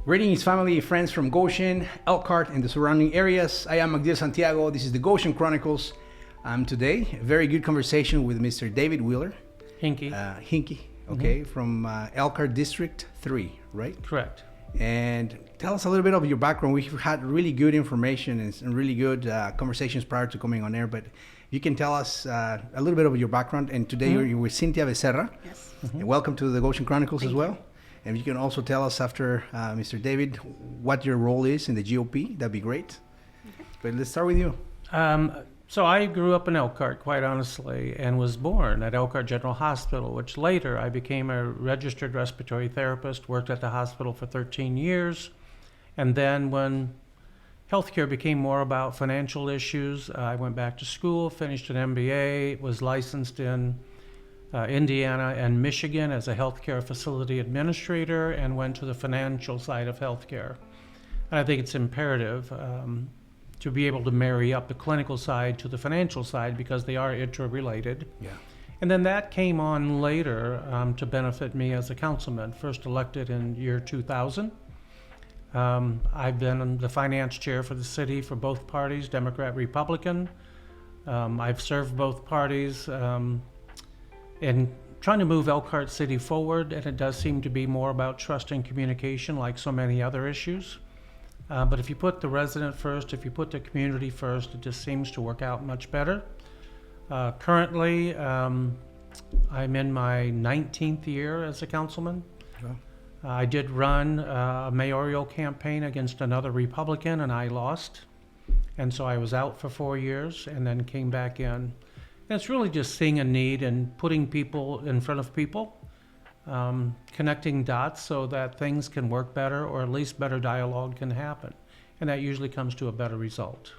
Greetings, family, friends from Goshen, Elkhart, and the surrounding areas. I am Magdiel Santiago. This is the Goshen Chronicles. Today, a very good conversation with Mr. David Wheeler. Henke. Henke, okay, from Elkhart District 3, right? Correct. And tell us a little bit of your background. We've had really good information and really good conversations prior to coming on air, but you can tell us a little bit of your background. And today you're with Cynthia Becerra. Yes. And welcome to the Goshen Chronicles Thank as well. you. And you can also tell us after Mr. David what your role is in the GOP. That'd be great. Okay. But let's start with you. So I grew up in Elkhart, quite honestly, and was born at Elkhart General Hospital, which later I became a registered respiratory therapist, worked at the hospital for 13 years. And then when healthcare became more about financial issues, I went back to school, finished an MBA, was licensed in Indiana and Michigan as a healthcare facility administrator, and went to the financial side of healthcare. And I think it's imperative to be able to marry up the clinical side to the financial side because they are interrelated. Yeah. And then that came on later to benefit me as a councilman, first elected in year 2000. I've been the finance chair for the city for both parties, Democrat, Republican. I've served both parties in trying to move Elkhart City forward, and it does seem to be more about trust and communication like so many other issues. But if you put the resident first, if you put the community first, it just seems to work out much better. Currently, I'm in my 19th year as a councilman. Wow. I did run a mayoral campaign against another Republican, and I lost. And so I was out for 4 years and then came back in. And it's really just seeing a need and putting people in front of people. Connecting dots so that things can work better, or at least better dialogue can happen. And that usually comes to a better result.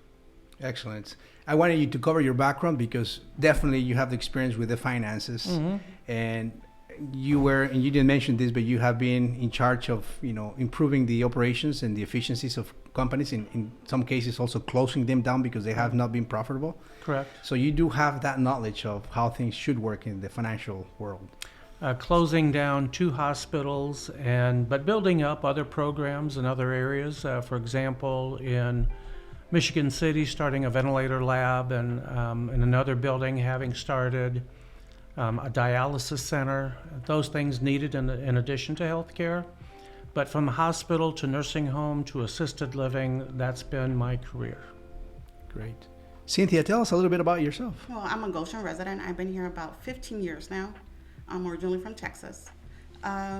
Excellent. I wanted you to cover your background because definitely you have the experience with the finances. Mm-hmm. And you didn't mention this, but you have been in charge of, improving the operations and the efficiencies of companies, in some cases also closing them down because they have not been profitable. Correct. So you do have that knowledge of how things should work in the financial world. Closing down 2 hospitals, but building up other programs in other areas. For example, in Michigan City, starting a ventilator lab, and in another building, having started a dialysis center. Those things needed in addition to healthcare. But from hospital to nursing home to assisted living, that's been my career. Great. Cynthia, tell us a little bit about yourself. Well, I'm a Goshen resident. I've been here about 15 years now. I'm originally from Texas.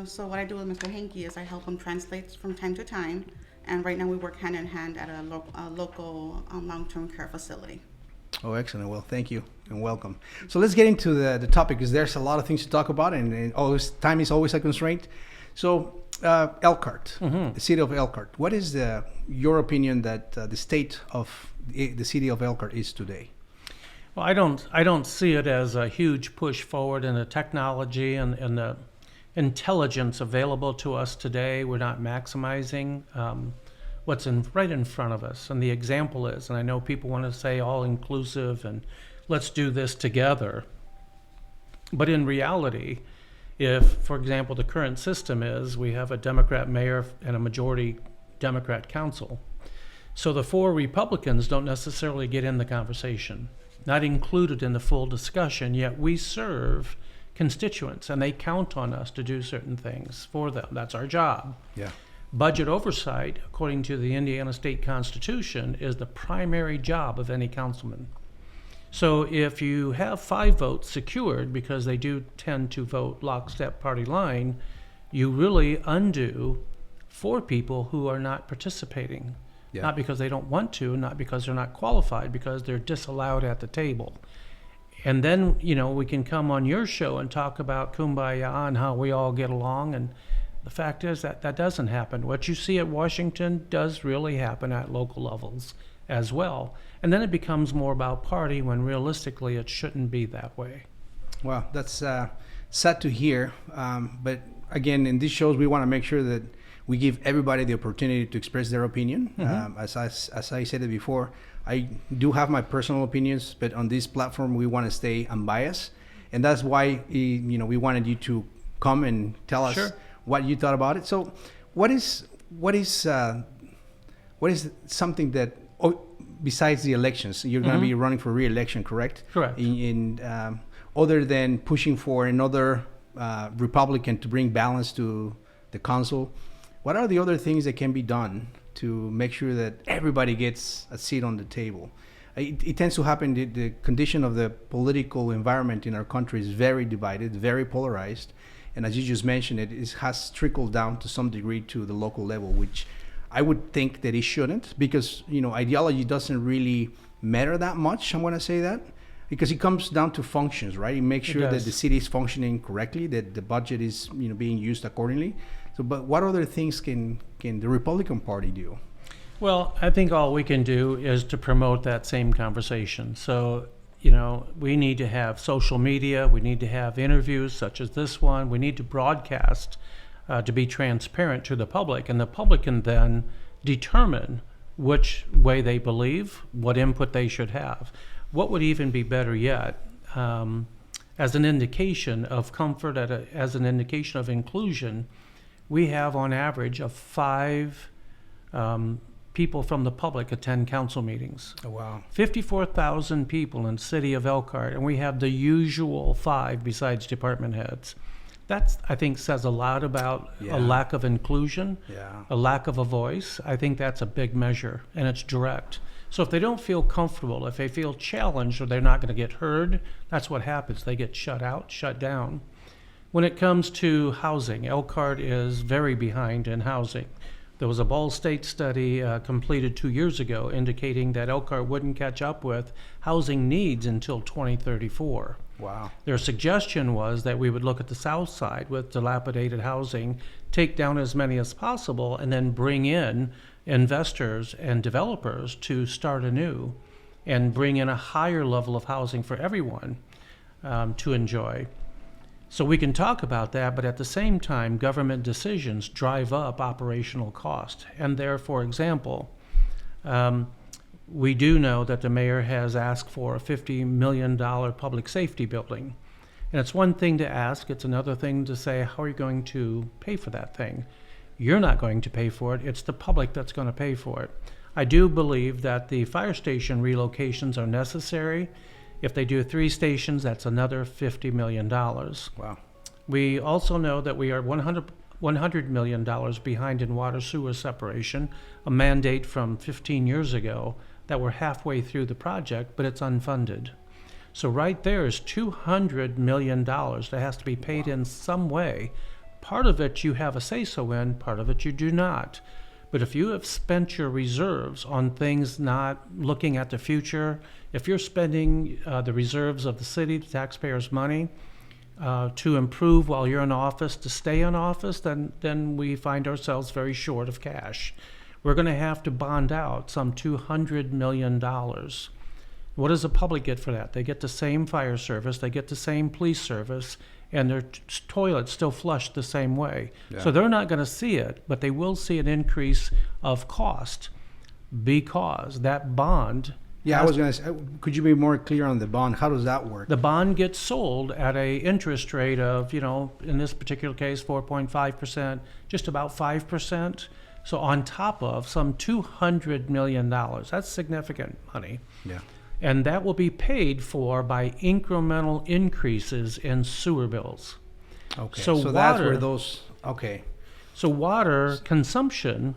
So what I do with Mr. Henke is I help him translate from time to time. And right now we work hand in hand at a local long-term care facility. Oh, excellent. Well, thank you and welcome. So let's get into the topic because there's a lot of things to talk about, and always time is always a constraint. So Elkhart, Mm-hmm. the city of Elkhart, what is your opinion that the state of the city of Elkhart is today? Well, I don't see it as a huge push forward in the technology and the intelligence available to us today. We're not maximizing what's right in front of us. And the example is, and I know people want to say all inclusive and let's do this together. But in reality, if, for example, the current system is we have a Democrat mayor and a majority Democrat council, so the 4 Republicans don't necessarily get in the conversation, not included in the full discussion, yet we serve constituents and they count on us to do certain things for them. That's our job. Yeah. Budget oversight, according to the Indiana State Constitution, is the primary job of any councilman. So if you have 5 votes secured, because they do tend to vote lockstep party line, you really undo 4 people who are not participating. Yeah. Not because they don't want to, not because they're not qualified, because they're disallowed at the table. And then, we can come on your show and talk about kumbaya and how we all get along. And the fact is that doesn't happen. What you see at Washington does really happen at local levels as well. And then it becomes more about party when realistically it shouldn't be that way. Well, that's sad to hear. But again, in these shows, we want to make sure that we give everybody the opportunity to express their opinion. Mm-hmm. As I said it before, I do have my personal opinions, but on this platform, we want to stay unbiased. And that's why, we wanted you to come and tell us Sure. what you thought about it. So what is what is something that, besides the elections, you're going to be running for re-election, correct? Correct. Other than pushing for another Republican to bring balance to the council, what are the other things that can be done to make sure that everybody gets a seat on the table? It tends to happen, the condition of the political environment in our country is very divided, very polarized. And as you just mentioned, it has trickled down to some degree to the local level, which I would think that it shouldn't, because, ideology doesn't really matter that much, I'm going to say that, because it comes down to functions, right? You make sure that the city is functioning correctly, that the budget is, being used accordingly. So, but what other things can the Republican Party do? Well, I think all we can do is to promote that same conversation. So, we need to have social media, we need to have interviews such as this one, we need to broadcast to be transparent to the public, and the public can then determine which way they believe, what input they should have. What would even be better yet, as an indication of comfort, as an indication of inclusion, we have on average of 5 people from the public attend council meetings. Oh, wow. 54,000 people in the city of Elkhart, and we have the usual 5 besides department heads. That, I think, says a lot about a lack of inclusion, a lack of a voice. I think that's a big measure, and it's direct. So if they don't feel comfortable, if they feel challenged or they're not going to get heard, that's what happens. They get shut out, shut down. When it comes to housing, Elkhart is very behind in housing. There was a Ball State study completed 2 years ago indicating that Elkhart wouldn't catch up with housing needs until 2034. Wow. Their suggestion was that we would look at the south side with dilapidated housing, take down as many as possible, and then bring in investors and developers to start anew and bring in a higher level of housing for everyone to enjoy. So we can talk about that, but at the same time, government decisions drive up operational cost. And there, for example, we do know that the mayor has asked for a $50 million public safety building. And it's one thing to ask, it's another thing to say, how are you going to pay for that thing? You're not going to pay for it, it's the public that's going to pay for it. I do believe that the fire station relocations are necessary. If they do 3 stations, that's another $50 million. Wow. We also know that we are $100 million behind in water sewer separation, a mandate from 15 years ago that we're halfway through the project, but it's unfunded. So right there is $200 million that has to be paid in some way. Part of it you have a say-so in, part of it you do not. But if you have spent your reserves on things not looking at the future, if you're spending the reserves of the city, the taxpayers' money, to improve while you're in office, to stay in office, then we find ourselves very short of cash. We're going to have to bond out some $200 million. What does the public get for that? They get the same fire service, they get the same police service, and their toilets still flush the same way. Yeah. So they're not going to see it, but they will see an increase of cost because that bond. Yeah, I was going to say, could you be more clear on the bond? How does that work? The bond gets sold at a interest rate of, in this particular case, 4.5%, just about 5%. So on top of some $200 million. That's significant money. Yeah. And that will be paid for by incremental increases in sewer bills. Okay. So that's where those. Okay. So water consumption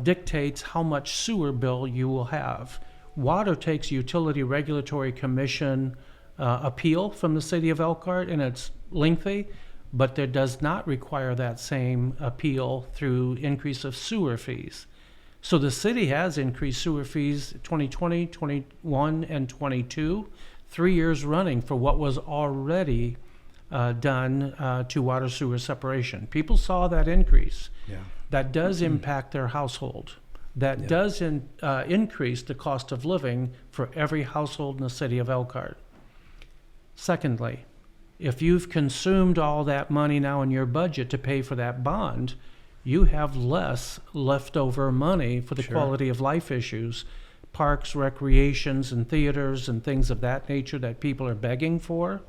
dictates how much sewer bill you will have. Water takes Utility Regulatory Commission appeal from the city of Elkhart, and it's lengthy, but there does not require that same appeal through increase of sewer fees. So the city has increased sewer fees 2020, 21, and 22, 3 years running for what was already done to water sewer separation. People saw that increase. Yeah. That does impact their household. That does increase the cost of living for every household in the city of Elkhart. Secondly, if you've consumed all that money now in your budget to pay for that bond, you have less leftover money for the quality of life issues, parks, recreations, and theaters, and things of that nature that people are begging for.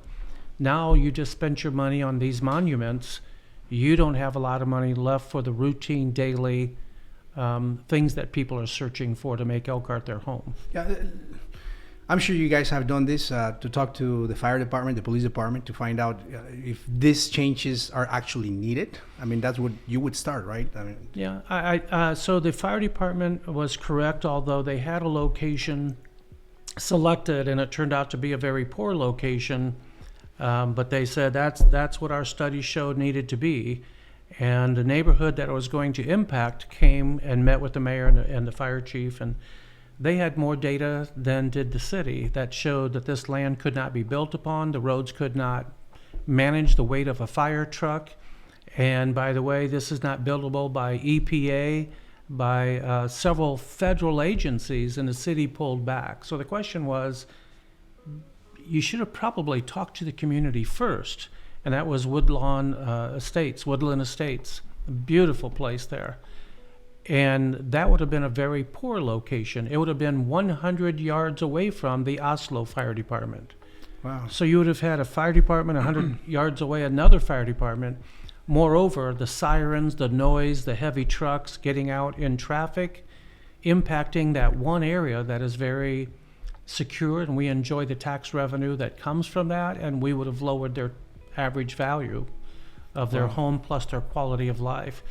Now you just spent your money on these monuments. you don't have a lot of money left for the routine daily things that people are searching for to make Elkhart their home. Yeah, I'm sure you guys have done this to talk to the fire department, the police department, to find out if these changes are actually needed. I mean, that's what you would start, right? I mean, Yeah, so the fire department was correct, although they had a location selected and it turned out to be a very poor location. But they said that's what our study showed needed to be. And the neighborhood that it was going to impact came and met with the mayor and the fire chief, and they had more data than did the city that showed that this land could not be built upon, the roads could not manage the weight of a fire truck. And by the way, this is not buildable by EPA, by several federal agencies, and the city pulled back. So the question was, you should have probably talked to the community first, and that was Woodland Estates, a beautiful place there. And that would have been a very poor location. It would have been 100 yards away from the Oslo Fire Department. wow. So you would have had a fire department 100 yards away, another fire department. Moreover, the sirens, the noise, the heavy trucks getting out in traffic, impacting that one area that is very secure, and we enjoy the tax revenue that comes from that, and we would have lowered their average value of their home plus their quality of life.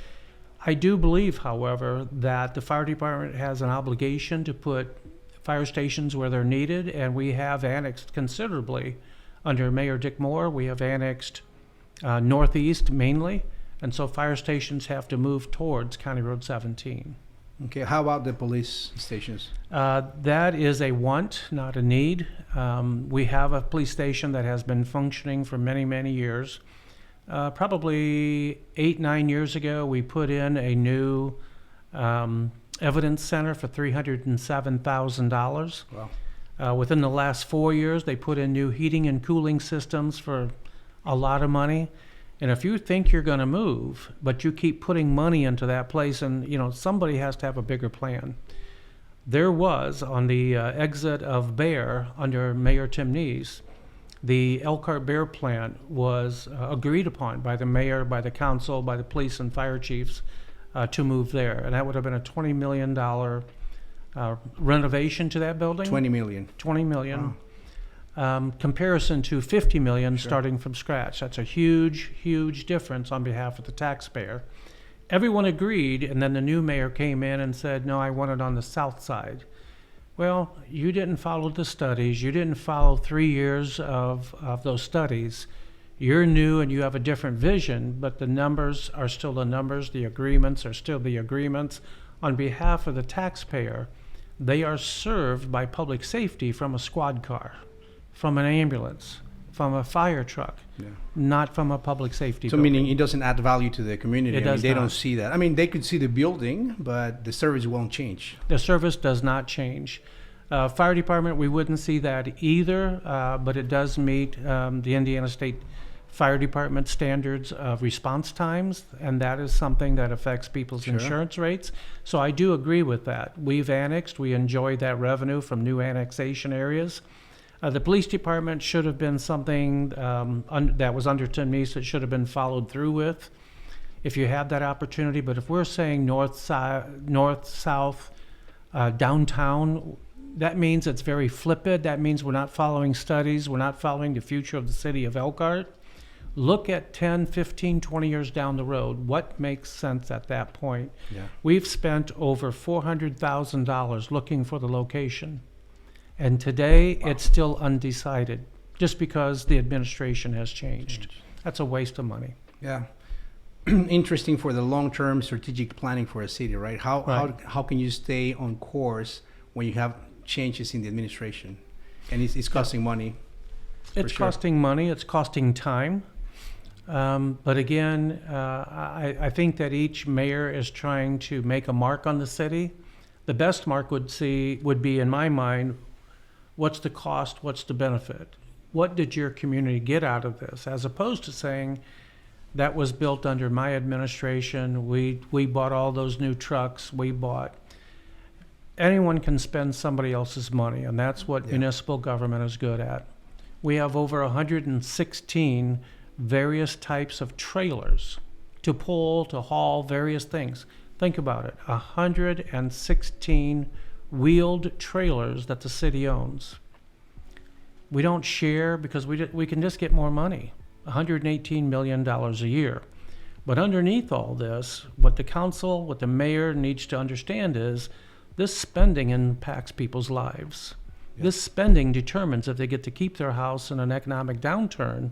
I do believe, however, that the fire department has an obligation to put fire stations where they're needed, and we have annexed considerably under Mayor Dick Moore. We have annexed northeast mainly, and so fire stations have to move towards County Road 17. Okay, how about the police stations? That is a want, not a need. We have a police station that has been functioning for many, many years. Probably 8-9 years ago, we put in a new evidence center for $307,000. Wow. Within the last 4 years, they put in new heating and cooling systems for a lot of money. And if you think you're going to move, but you keep putting money into that place, and somebody has to have a bigger plan. There was on the exit of Bear under Mayor Tim Neese, the Elkhart Bear plant was agreed upon by the mayor, by the council, by the police and fire chiefs to move there, and that would have been a $20 million renovation to that building. 20 million. 20 million. Wow. Comparison to 50 million Sure. starting from scratch. That's a huge, huge difference on behalf of the taxpayer. Everyone agreed, and then the new mayor came in and said, no, I want it on the south side. Well, you didn't follow the studies. You didn't follow 3 years of those studies. You're new and you have a different vision, but the numbers are still the numbers. The agreements are still the agreements. On behalf of the taxpayer, they are served by public safety from a squad car, from an ambulance, from a fire truck, Yeah. not from a public safety So building. meaning it doesn't add value to the community. It I mean, does they not. don't see that. I mean, they could see the building, but the service won't change. The service does not change. Fire department, we wouldn't see that either, but it does meet the Indiana State Fire Department standards of response times, and that is something that affects people's Sure. insurance rates. So I do agree with that. We've annexed, we enjoy that revenue from new annexation areas. The police department should have been something that was under Tim Neese that should have been followed through with if you had that opportunity. But if we're saying north, south, downtown, that means it's very flippant. That means we're not following studies. We're not following the future of the city of Elkhart. Look at 10, 15, 20 years down the road. What makes sense at that point? Yeah. We've spent over $400,000 looking for the location. And today, it's still undecided, just because the administration has changed. That's a waste of money. Yeah. Interesting for the long-term strategic planning for a city, right? Right. How can you stay on course when you have changes in the administration? And it's costing money. It's sure. costing money, it's costing time. But again, I think that each mayor is trying to make a mark on the city. The best mark would be, in my mind, what's the cost, what's the benefit? What did your community get out of this? As opposed to saying, that was built under my administration, we bought all those new trucks, anyone can spend somebody else's money, and that's what municipal government is good at. We have over 116 various types of trailers to pull, to haul various things. Think about it, 116 wheeled trailers that the city owns. We don't share because we can just get more money, $118 million a year. But underneath all this, what the council, what the mayor needs to understand is this spending impacts people's lives. Yeah. This spending determines if they get to keep their house in an economic downturn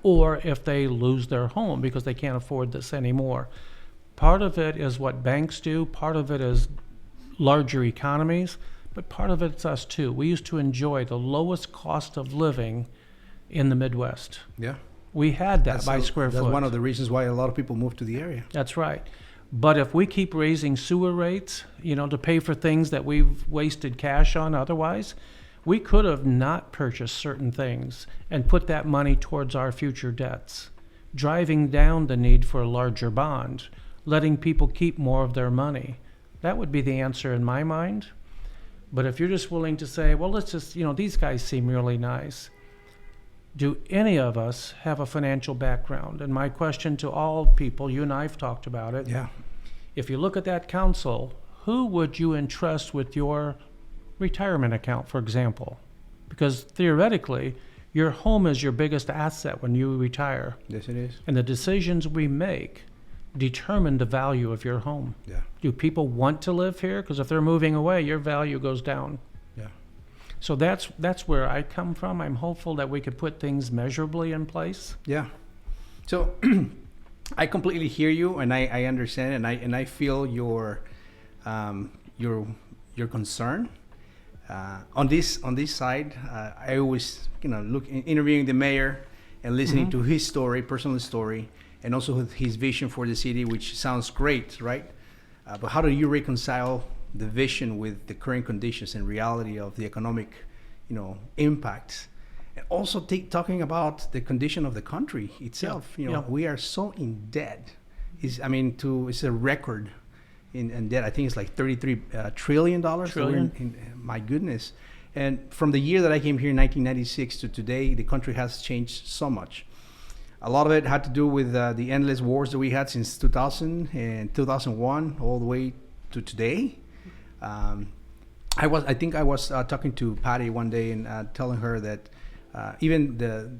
or if they lose their home because they can't afford this anymore. Part of it is what banks do, part of it is larger economies, but part of it's us too. We used to enjoy the lowest cost of living in the Midwest. Yeah. We had that by square foot. That's one of the reasons why a lot of people moved to the area. That's right. But if we keep raising sewer rates, to pay for things that we've wasted cash on otherwise, we could have not purchased certain things and put that money towards our future debts, driving down the need for a larger bond, letting people keep more of their money. That would be the answer in my mind. But if you're just willing to say, well, let's just, these guys seem really nice. Do any of us have a financial background? And my question to all people, you and I have talked about it. Yeah. If you look at that council, who would you entrust with your retirement account, for example? Because theoretically, your home is your biggest asset when you retire. Yes, it is. And the decisions we make determine the value of your home. Yeah. Do people want to live here? Because if they're moving away, your value goes down. Yeah. So that's where I come from. I'm hopeful that we could put things measurably in place. Yeah. So I completely hear you, and I understand, and I feel your concern. On this side, I always look interviewing the mayor and listening to his story, personal story, and also his vision for the city, which sounds great, right? But how do you reconcile the vision with the current conditions and reality of the economic, impacts? And also talking about the condition of the country itself. We are so in debt. It's a record in debt. I think it's like $33 trillion. My goodness. And from the year that I came here in 1996 to today, the country has changed so much. A lot of it had to do with the endless wars that we had since 2000 and 2001 all the way to today. I was talking to Patty one day and telling her that even the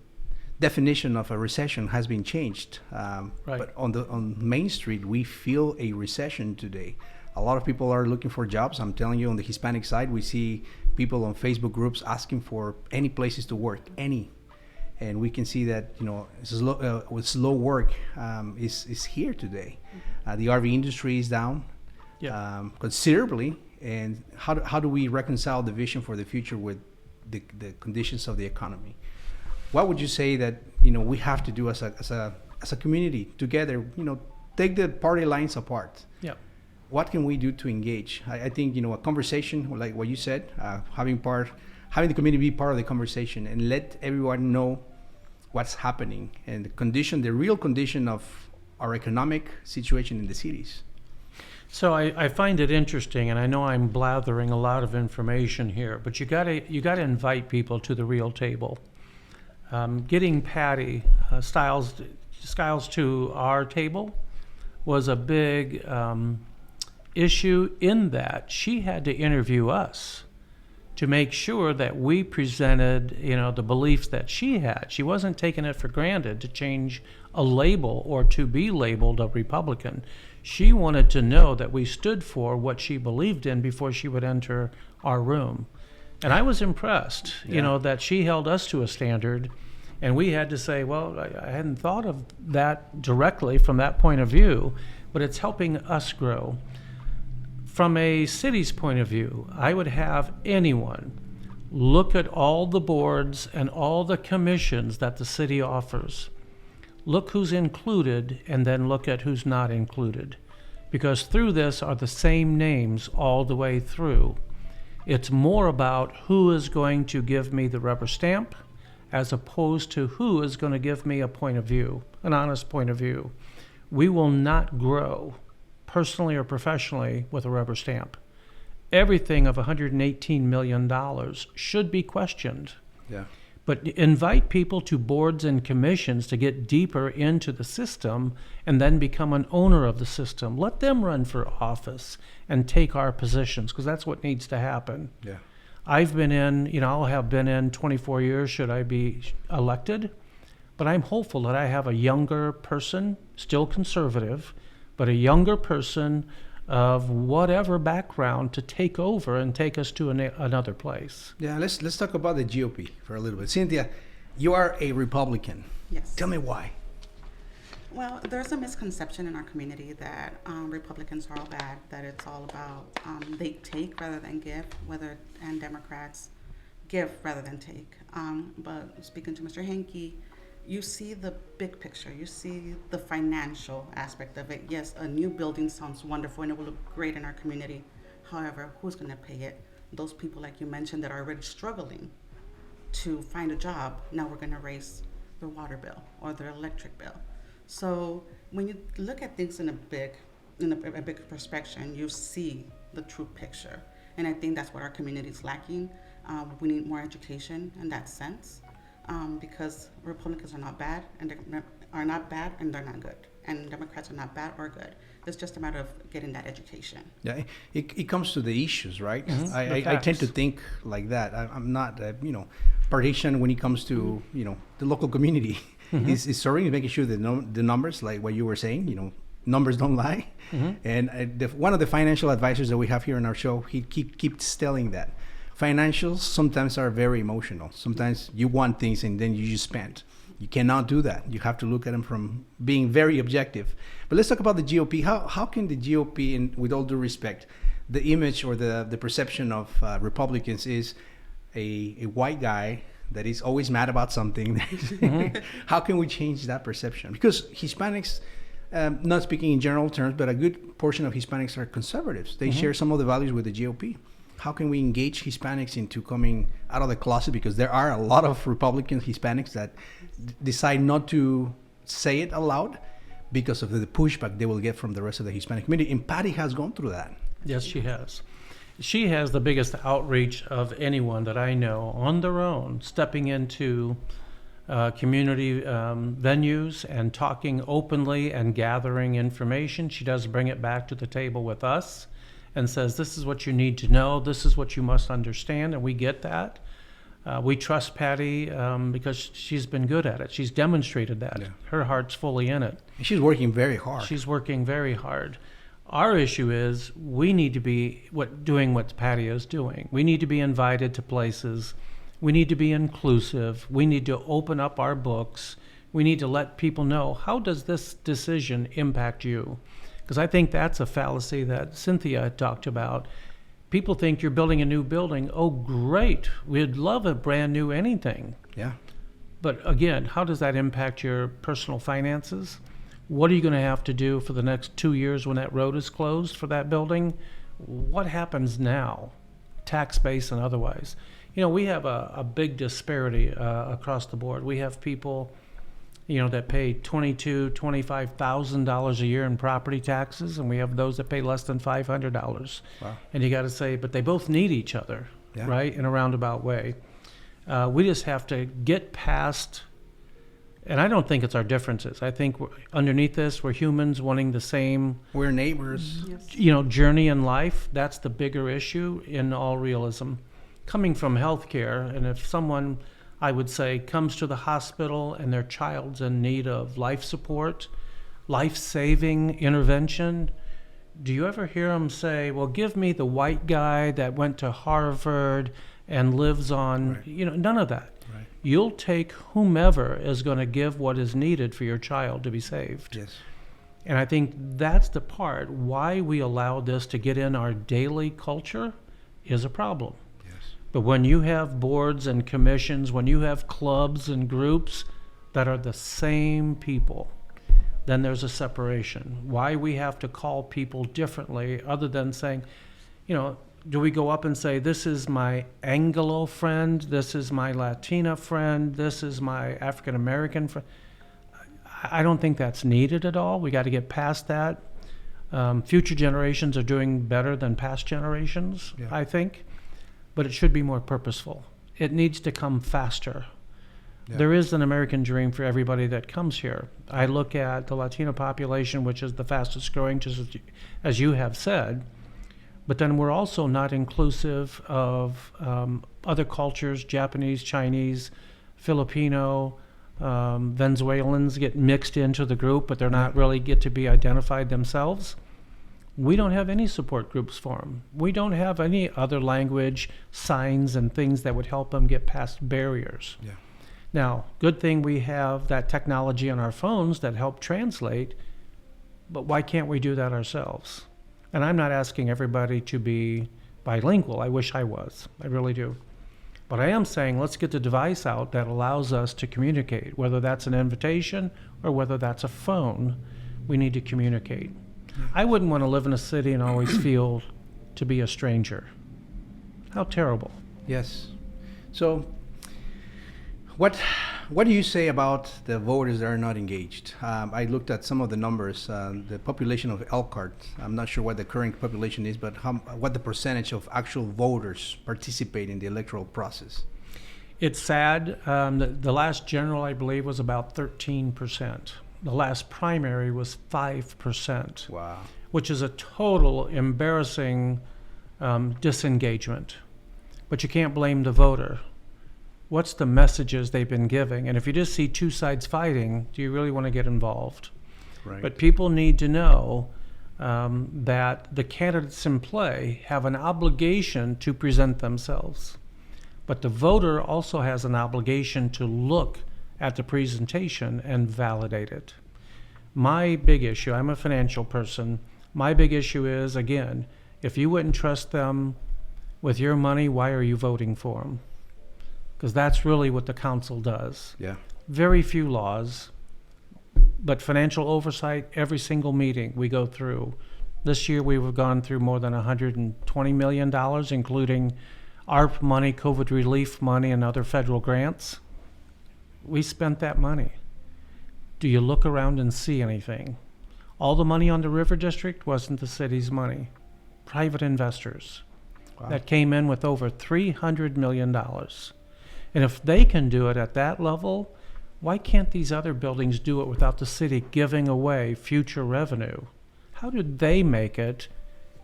definition of a recession has been changed. Right. But on Main Street, we feel a recession today. A lot of people are looking for jobs. I'm telling you, on the Hispanic side, we see people on Facebook groups asking for any places to work, any. And we can see that with slow work is here today. The RV industry is down considerably. And how do we reconcile the vision for the future with the conditions of the economy? What would you say that we have to do as a community together? Take the party lines apart. Yeah. What can we do to engage? I think a conversation like what you said, having the community be part of the conversation and let everyone know what's happening and the real condition of our economic situation in the cities. So I find it interesting, and I know I'm blathering a lot of information here, but you gotta invite people to the real table. Getting Patty Stiles to our table was a big issue in that she had to interview us to make sure that we presented, the beliefs that she had. She wasn't taking it for granted to change a label or to be labeled a Republican. She wanted to know that we stood for what she believed in before she would enter our room. And I was impressed, that she held us to a standard, and we had to say, well, I hadn't thought of that directly from that point of view, but it's helping us grow. From a city's point of view, I would have anyone look at all the boards and all the commissions that the city offers. Look who's included and then look at who's not included. Because through this are the same names all the way through. It's more about who is going to give me the rubber stamp as opposed to who is going to give me a point of view, an honest point of view. We will not grow personally or professionally with a rubber stamp. Everything of $118 million should be questioned. Yeah. But invite people to boards and commissions to get deeper into the system and then become an owner of the system. Let them run for office and take our positions, because that's what needs to happen. Yeah. I've been in, I'll have been in 24 years should I be elected, but I'm hopeful that I have a younger person, still conservative, but a younger person of whatever background to take over and take us to another place. Yeah, let's talk about the GOP for a little bit. Cynthia, you are a Republican. Yes. Tell me why. Well, there's a misconception in our community that Republicans are all bad, that it's all about they take rather than give, and Democrats give rather than take. But speaking to Mr. Henke, you see the big picture. You see the financial aspect of it. Yes, a new building sounds wonderful and it will look great in our community. However, who's going to pay it? Those people, like you mentioned, that are already struggling to find a job. Now we're going to raise their water bill or their electric bill. So when you look at things in a big perspective, you see the true picture. And I think that's what our community is lacking. We need more education in that sense. Because Republicans are not bad and they're not good, and Democrats are not bad or good. It's just a matter of getting that education. Yeah, it comes to the issues, right? Mm-hmm. I tend to think like that. I'm not, partisan when it comes to the local community. Mm-hmm. Is serving, making sure that the numbers, like what you were saying, numbers don't lie. Mm-hmm. And one of the financial advisors that we have here on our show, he keeps telling that. Financials sometimes are very emotional. Sometimes you want things and then you just spend. You cannot do that. You have to look at them from being very objective. But let's talk about the GOP. How can the GOP, and with all due respect, the image or the perception of Republicans is a white guy that is always mad about something. Mm-hmm. How can we change that perception? Because Hispanics, not speaking in general terms, but a good portion of Hispanics are conservatives. They share some of the values with the GOP. How can we engage Hispanics into coming out of the closet? Because there are a lot of Republican Hispanics that decide not to say it aloud because of the pushback they will get from the rest of the Hispanic community. And Patty has gone through that. Yes, she has. She has the biggest outreach of anyone that I know on their own, stepping into community venues and talking openly and gathering information. She does bring it back to the table with us and says, this is what you need to know, this is what you must understand, and we get that. We trust Patty because she's been good at it. She's demonstrated that. Yeah. Her heart's fully in it. She's working very hard. She's working very hard. Our issue is we need to be doing what Patty is doing. We need to be invited to places. We need to be inclusive. We need to open up our books. We need to let people know, how does this decision impact you? Because I think that's a fallacy that Cynthia talked about. People think you're building a new building. Oh, great. We'd love a brand new anything. Yeah. But again, how does that impact your personal finances? What are you going to have to do for the next 2 years when that road is closed for that building? What happens now, tax base and otherwise? We have a big disparity across the board. We have people that pay $22,000, $25,000 a year in property taxes, and we have those that pay less than $500. Wow. And you got to say, but they both need each other, yeah, right, in a roundabout way. We just have to get past, and I don't think it's our differences. I think underneath this, we're humans wanting the same. We're neighbors. Yes. Journey in life. That's the bigger issue in all realism. Coming from healthcare, and if someone, I would say, comes to the hospital and their child's in need of life support, life-saving intervention, do you ever hear them say, well, give me the white guy that went to Harvard and lives on, right, none of that. Right. You'll take whomever is going to give what is needed for your child to be saved. Yes. And I think that's the part why we allow this to get in our daily culture is a problem. But when you have boards and commissions, when you have clubs and groups that are the same people, then there's a separation. Why we have to call people differently other than saying, do we go up and say, this is my Anglo friend, this is my Latina friend, this is my African American friend? I don't think that's needed at all. We got to get past that. Future generations are doing better than past generations, yeah, I think. But it should be more purposeful. It needs to come faster. Yeah. There is an American dream for everybody that comes here. I look at the Latino population, which is the fastest growing, just as you have said, but then we're also not inclusive of other cultures, Japanese, Chinese, Filipino, Venezuelans get mixed into the group, but they're not really get to be identified themselves. We don't have any support groups for them. We don't have any other language, signs, and things that would help them get past barriers. Yeah. Now, good thing we have that technology on our phones that help translate, but why can't we do that ourselves? And I'm not asking everybody to be bilingual. I wish I was. I really do. But I am saying let's get the device out that allows us to communicate, whether that's an invitation or whether that's a phone. We need to communicate. I wouldn't want to live in a city and always feel to be a stranger. How terrible. Yes. So, what do you say about the voters that are not engaged? I looked at some of the numbers. The population of Elkhart, I'm not sure what the current population is, but what the percentage of actual voters participate in the electoral process? It's sad. The last general, I believe, was about 13%. The last primary was 5%. Wow. Which is a total embarrassing disengagement. But you can't blame the voter. What's the messages they've been giving? And if you just see two sides fighting, do you really want to get involved? Right. But people need to know that the candidates in play have an obligation to present themselves. But the voter also has an obligation to look at the presentation and validate it. My big issue, I'm a financial person, my big issue is, again, if you wouldn't trust them with your money, why are you voting for them? Because that's really what the council does. Yeah. Very few laws, but financial oversight, every single meeting we go through. This year we've gone through more than $120 million, including ARP money, COVID relief money, and other federal grants. We spent that money. Do you look around and see anything? All the money on the River District wasn't the city's money. Private investors that came in with over $300 million. And if they can do it at that level, why can't these other buildings do it without the city giving away future revenue? How did they make it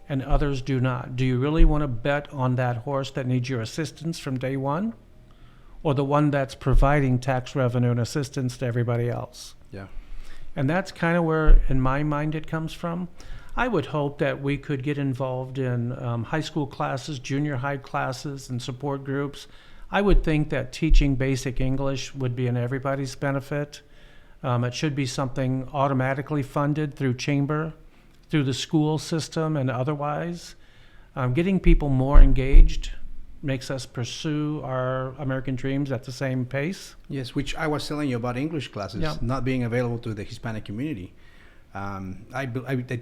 and others do not? Do you really want to bet on that horse that needs your assistance from day one? Or the one that's providing tax revenue and assistance to everybody else? Yeah. And that's kind of where, in my mind, it comes from. I would hope that we could get involved in high school classes, junior high classes, and support groups. I would think that teaching basic English would be in everybody's benefit. It should be something automatically funded through chamber, through the school system, and otherwise. Getting people more engaged makes us pursue our American dreams at the same pace. Yes, which I was telling you about English classes not being available to the Hispanic community. I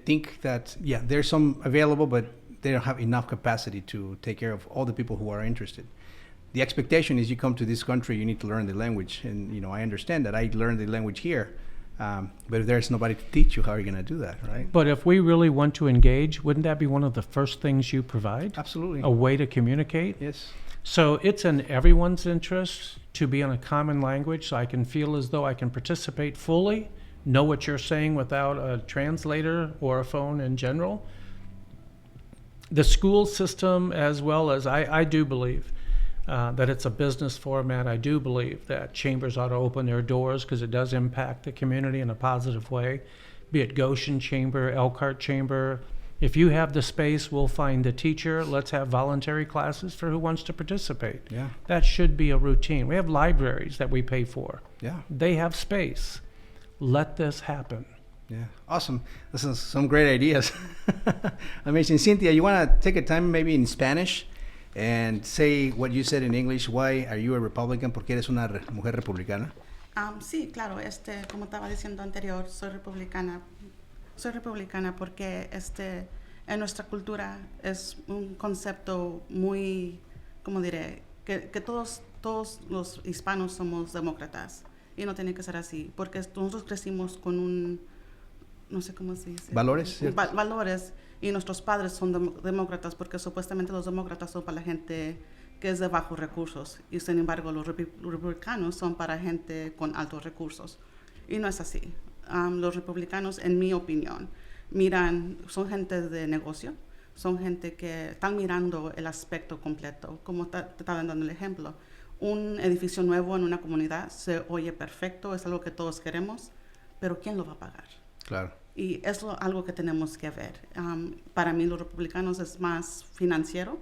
think that, there's some available, but they don't have enough capacity to take care of all the people who are interested. The expectation is you come to this country, you need to learn the language. And, I understand that. I learned the language here. But if there's nobody to teach you, how are you going to do that, right? But if we really want to engage, wouldn't that be one of the first things you provide? Absolutely. A way to communicate? Yes. So it's in everyone's interest to be on a common language so I can feel as though I can participate fully, know what you're saying without a translator or a phone in general. The school system, as well as I do believe that it's a business format. I do believe that chambers ought to open their doors because it does impact the community in a positive way, be it Goshen Chamber, Elkhart Chamber. If you have the space, we'll find a teacher. Let's have voluntary classes for who wants to participate. Yeah. That should be a routine. We have libraries that we pay for. Yeah. They have space. Let this happen. Yeah. Awesome. This is some great ideas. Amazing. Cynthia, you want to take a time maybe in Spanish and say what you said in English? Why are you a Republican? ¿Por qué eres una mujer republicana? Sí, claro, como estaba diciendo anterior, soy republicana. Soy republicana porque en nuestra cultura es un concepto muy, ¿cómo diré? Que todos los hispanos somos demócratas y no tiene que ser así, porque nosotros crecimos con no sé cómo se dice. Valores. Valores, y nuestros padres son demócratas porque supuestamente los demócratas son para la gente que es de bajos recursos. Y sin embargo, los republicanos son para gente con altos recursos. Y no es así. Los republicanos, en mi opinión, son gente de negocio, son gente que están mirando el aspecto completo. Como te estaba dando el ejemplo, un edificio nuevo en una comunidad se oye perfecto, es algo que todos queremos, pero ¿quién lo va a pagar? Claro. Y eso es algo que tenemos que ver. Para mí los republicanos es más financiero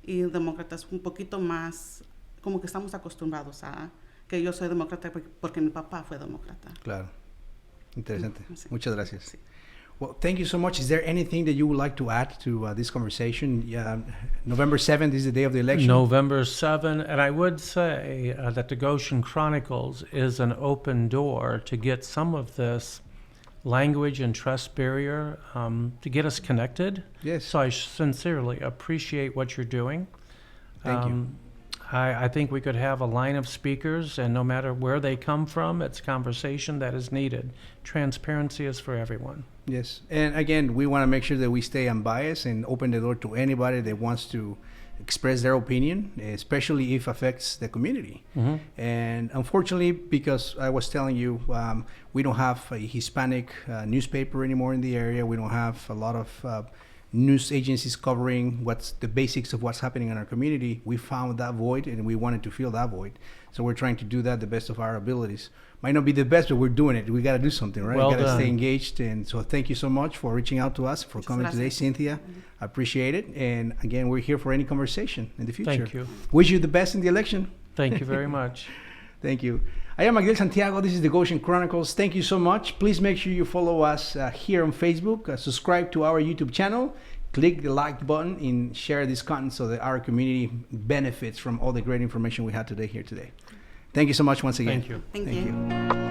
y demócratas un poquito más, como que estamos acostumbrados a que yo soy demócrata porque mi papá fue demócrata. Claro. Interesante. Sí. Muchas gracias. Sí. Well, thank you so much. Is there anything that you would like to add to this conversation? November 7th is the day of the election. November 7, and I would say that the Goshen Chronicles is an open door to get some of this language and trust barrier to get us connected. Yes. So I sincerely appreciate what you're doing. Thank you. I think we could have a line of speakers, and no matter where they come from, it's conversation that is needed. Transparency is for everyone. Yes. And again, we want to make sure that we stay unbiased and open the door to anybody that wants to express their opinion, especially if it affects the community. Mm-hmm. And unfortunately, because I was telling you, we don't have a Hispanic newspaper anymore in the area. We don't have a lot of news agencies covering what's the basics of what's happening in our community. We found that void and we wanted to fill that void. So we're trying to do that the best of our abilities. Might not be the best, but we're doing it. We got to do something, right? Well We got to done. stay engaged. And so thank you so much for reaching out to us, for coming today, Gracias. Cynthia. I appreciate it. And again, we're here for any conversation in the future. Thank you. Wish you the best in the election. Thank you very much. Thank you. I am Miguel Santiago. This is the Goshen Chronicles. Thank you so much. Please make sure you follow us here on Facebook, subscribe to our YouTube channel, click the like button, and share this content so that our community benefits from all the great information we had today here today. Thank you so much once again. Thank you. Thank you.